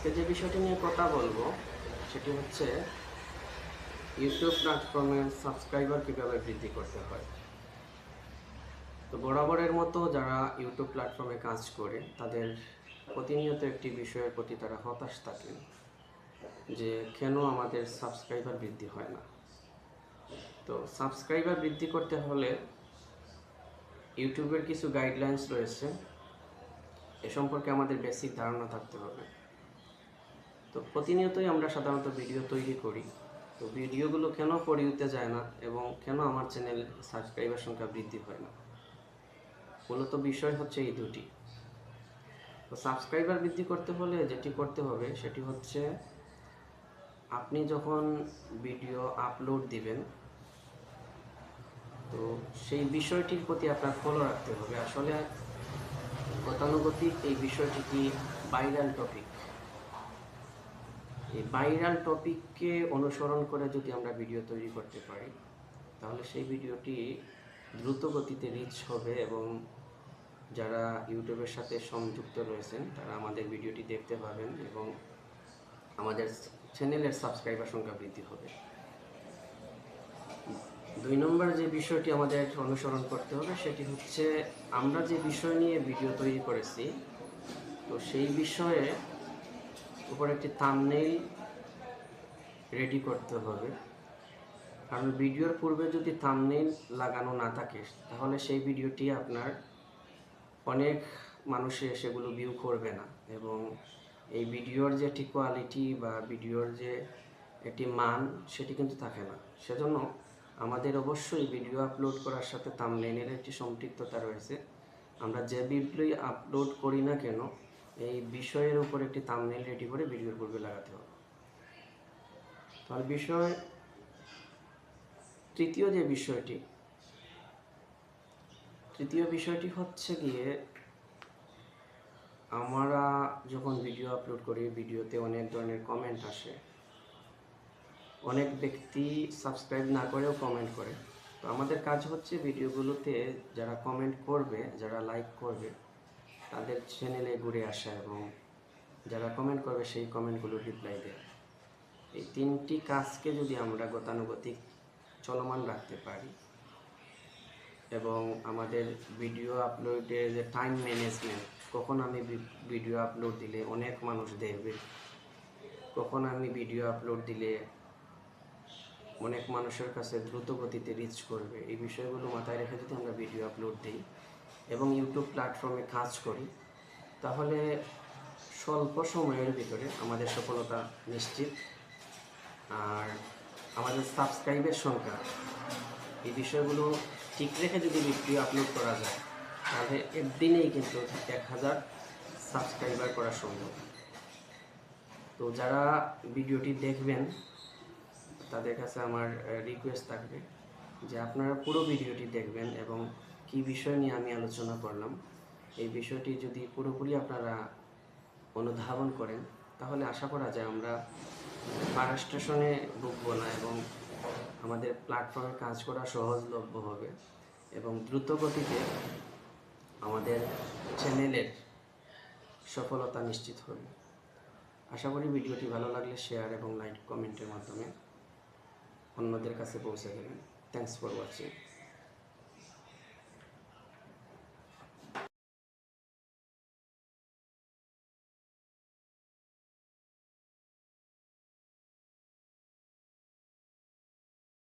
আজকে যে বিষয়টি নিয়ে কথা বলবো সেটি হচ্ছে ইউটিউব প্ল্যাটফর্মের সাবস্ক্রাইবার কীভাবে বৃদ্ধি করতে হয়। তো বরাবরের মতো যারা ইউটিউব প্ল্যাটফর্মে কাজ করে তাদের প্রতিনিয়ত একটি বিষয়ের প্রতি তারা হতাশ থাকেন যে কেন আমাদের সাবস্ক্রাইবার বৃদ্ধি হয় না। তো সাবস্ক্রাইবার বৃদ্ধি করতে হলে ইউটিউবের কিছু গাইডলাইন্স রয়েছে, এ সম্পর্কে আমাদের বেসিক ধারণা থাকতে হবে। তো প্রতিনিয়তই আমরা সাধারণত ভিডিও তৈরি করি, তো ভিডিওগুলো কেন পরিউতে যায় না এবং কেন আমার চ্যানেল সাবস্ক্রাইবার সংখ্যা বৃদ্ধি হয় না, মূলত বিষয় হচ্ছে এই দুটি। তো সাবস্ক্রাইবার বৃদ্ধি করতে হলে যেটি করতে হবে সেটি হচ্ছে আপনি যখন ভিডিও আপলোড দিবেন তো সেই বিষয়টির প্রতি আপনার ফলো রাখতে হবে। আসলে গতানুগতিক এই বিষয়টি কি ভাইরাল টপিক, এই ভাইরাল টপিককে অনুসরণ করে যদি আমরা ভিডিও তৈরি করতে পারি তাহলে সেই ভিডিওটি দ্রুত গতিতে রিচ হবে এবং যারা ইউটিউবের সাথে সংযুক্ত রয়েছেন তারা আমাদের ভিডিওটি দেখতে পাবেন এবং আমাদের চ্যানেলের সাবস্ক্রাইবার সংখ্যা বৃদ্ধি হবে। 2 নম্বর যে বিষয়টি আমাদের অনুসরণ করতে হবে সেটি হচ্ছে আমরা যে বিষয় নিয়ে ভিডিও তৈরি করেছি তো সেই বিষয়ে উপর একটি থাম্বনেইল রেডি করতে হবে। কারণ ভিডিওর পূর্বে যদি থাম্বনেইল লাগানো না থাকে তাহলে সেই ভিডিওটি আপনার অনেক মানুষে সেগুলো ভিউ করবে না এবং এই ভিডিওর যে একটি কোয়ালিটি বা ভিডিওর যে একটি মান সেটি কিন্তু থাকে না। সেজন্য আমাদের অবশ্যই ভিডিও আপলোড করার সাথে থাম্বনেইলের একটি সম্পৃক্ততা রয়েছে। আমরা যে ভিডিওই আপলোড করি না কেন এই বিষয়ের উপর একটি থাম্বনেইল রেডি করে ভিডিওর পূর্বে লাগাতে হবে। তাহলে তৃতীয় বিষয়টি হচ্ছে গিয়ে আমরা যখন ভিডিও আপলোড করি ভিডিওতে অনেক ধরনের কমেন্ট আসে, অনেক ব্যক্তি সাবস্ক্রাইব না করেও কমেন্ট করে। তো আমাদের কাজ হচ্ছে ভিডিওগুলোতে যারা কমেন্ট করবে, যারা লাইক করবে তাদের চ্যানেলে ঘুরে আসা এবং যারা কমেন্ট করবে সেই কমেন্টগুলো রিপ্লাই দেয়। এই 3টি কাজকে যদি আমরা গতানুগতিক চলমান রাখতে পারি এবং আমাদের ভিডিও আপলোডের যে টাইম ম্যানেজমেন্ট, কখন আমি ভিডিও আপলোড দিলে অনেক মানুষ দেখবে, কখন আমি ভিডিও আপলোড দিলে অনেক মানুষের কাছে দ্রুত গতিতে রিচ করবে, এই বিষয়গুলো মাথায় রেখে যদি আমরা ভিডিও আপলোড দিই এবং ইউটিউব প্ল্যাটফর্মে কাজ করি তাহলে স্বল্প সময়ের ভিতরে আমাদের সফলতা নিশ্চিত। আর আমাদের সাবস্ক্রাইবের সংখ্যা, এই বিষয়গুলো ঠিক রেখে যদি ভিডিও আপলোড করা যায় তাহলে একদিনেই কিন্তু 1000 সাবস্ক্রাইবার করা সম্ভব। তো যারা ভিডিওটি দেখবেন তাদের কাছে আমার রিকোয়েস্ট থাকবে যে আপনারা পুরো ভিডিওটি দেখবেন এবং কী বিষয় নিয়ে আমি আলোচনা করলাম এই বিষয়টি যদি পুরোপুরি আপনারা অনুধাবন করেন তাহলে আশা করা যায় আমরা ফ্রাস্ট্রেশনে ভুগব না এবং আমাদের প্ল্যাটফর্মে কাজ করা সহজলভ্য হবে এবং দ্রুত গতিতে আমাদের চ্যানেলের সফলতা নিশ্চিত হবে। আশা করি ভিডিওটি ভালো লাগলে শেয়ার এবং লাইক কমেন্টের মাধ্যমে অন্যদের কাছে পৌঁছে দেবেন। Thanks for watching.